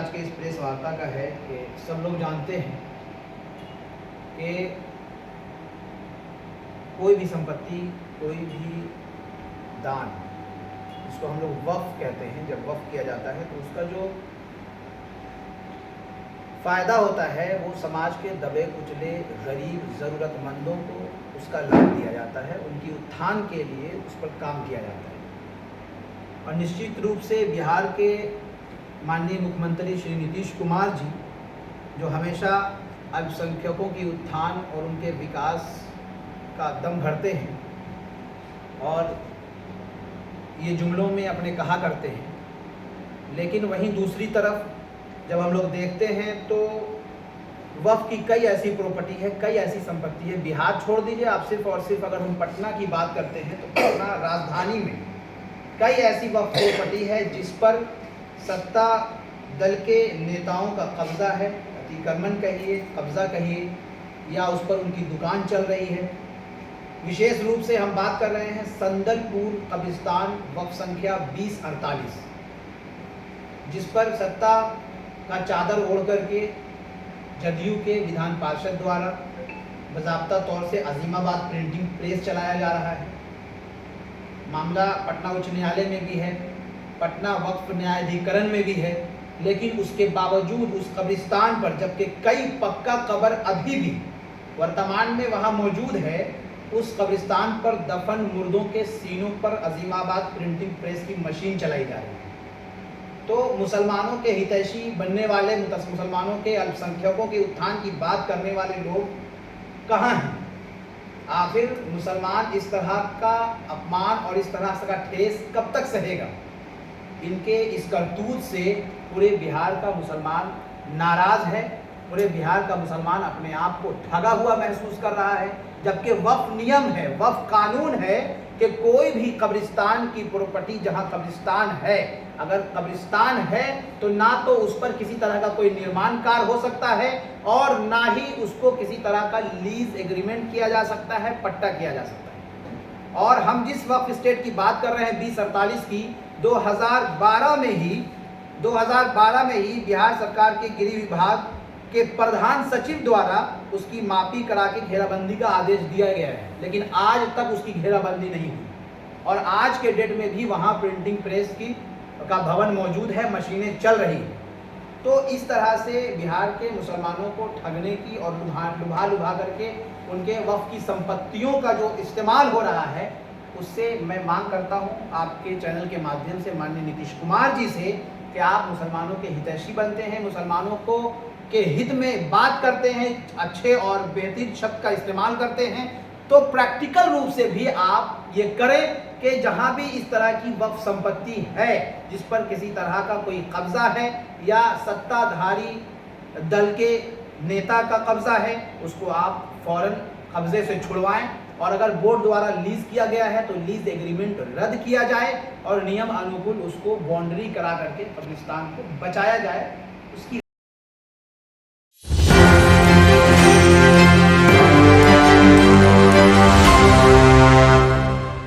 आज के इस प्रेस वार्ता का है कि सब लोग जानते हैं कि कोई भी संपत्ति, कोई भी दान, जिसको हम लोग वक्फ कहते हैं, जब वक्फ किया जाता है तो उसका जो फ़ायदा होता है वो समाज के दबे कुचले गरीब ज़रूरतमंदों को उसका लाभ दिया जाता है, उनकी उत्थान के लिए उस पर काम किया जाता है। और निश्चित रूप से बिहार के माननीय मुख्यमंत्री श्री नीतीश कुमार जी, जो हमेशा अल्पसंख्यकों की उत्थान और उनके विकास का दम भरते हैं और ये जुमलों में अपने कहा करते हैं, लेकिन वहीं दूसरी तरफ जब हम लोग देखते हैं तो वक्फ की कई ऐसी प्रॉपर्टी है, कई ऐसी संपत्ति है। बिहार छोड़ दीजिए, आप सिर्फ और सिर्फ अगर हम पटना की बात करते हैं तो पटना राजधानी में कई ऐसी वक्फ प्रॉपर्टी है जिस पर सत्ता दल के नेताओं का कब्जा है, अतिक्रमण कहिए, कब्जा कहिए, या उस पर उनकी दुकान चल रही है। विशेष रूप से हम बात कर रहे हैं संदलपुर कब्रिस्तान वक्फ संख्या 2048, जिस पर सत्ता का चादर ओढ़ करके जदयू के विधान पार्षद द्वारा बाज़ाब्ता तौर से अजीमाबाद प्रिंटिंग प्रेस चलाया जा रहा है। मामला पटना उच्च न्यायालय में भी है, पटना वक्फ न्यायाधिकरण में भी है, लेकिन उसके बावजूद उस कब्रिस्तान पर, जबकि कई पक्का कब्र अभी भी वर्तमान में वहाँ मौजूद है, उस कब्रिस्तान पर दफन मुर्दों के सीनों पर अजीमाबाद प्रिंटिंग प्रेस की मशीन चलाई जा रही है। तो मुसलमानों के हितैषी बनने वाले, मुसलमानों के अल्पसंख्यकों के उत्थान की बात करने वाले लोग कहाँ हैं? आखिर मुसलमान इस तरह का अपमान और इस तरह का ठेस कब तक सहेगा? इनके इस करतूत से पूरे बिहार का मुसलमान नाराज़ है, पूरे बिहार का मुसलमान अपने आप को ठगा हुआ महसूस कर रहा है, जबकि वक्फ नियम है, वक्फ कानून है कि कोई भी कब्रिस्तान की प्रॉपर्टी, जहां कब्रिस्तान है, अगर कब्रिस्तान है तो ना तो उस पर किसी तरह का कोई निर्माण कार्य हो सकता है और ना ही उसको किसी तरह का लीज एग्रीमेंट किया जा सकता है, पट्टा किया जा सकता है। और हम जिस वक्फ स्टेट की बात कर रहे हैं 2048 की, 2012 में ही बिहार सरकार के गृह विभाग के प्रधान सचिव द्वारा उसकी मापी करा के घेराबंदी का आदेश दिया गया है, लेकिन आज तक उसकी घेराबंदी नहीं हुई और आज के डेट में भी वहाँ प्रिंटिंग प्रेस का भवन मौजूद है, मशीनें चल रही हैं। तो इस तरह से बिहार के मुसलमानों को ठगने की और लुभा करके उनके वक्फ की संपत्तियों का जो इस्तेमाल हो रहा है, उससे मैं मांग करता हूं आपके चैनल के माध्यम से माननीय नीतीश कुमार जी से कि आप मुसलमानों के हितैषी बनते हैं, मुसलमानों को के हित में बात करते हैं, अच्छे और बेहतरीन शब्द का इस्तेमाल करते हैं, तो प्रैक्टिकल रूप से भी आप ये करें कि जहां भी इस तरह की वक्फ संपत्ति है जिस पर किसी तरह का कोई कब्जा है या सत्ताधारी दल के नेता का कब्जा है, उसको आप फौरन कब्जे से छुड़वाएं और अगर बोर्ड द्वारा लीज किया गया है तो लीज एग्रीमेंट रद्द किया जाए और नियम अनुकूल उसको बाउंड्री करा करके कब्रिस्तान को बचाया जाए। उसकी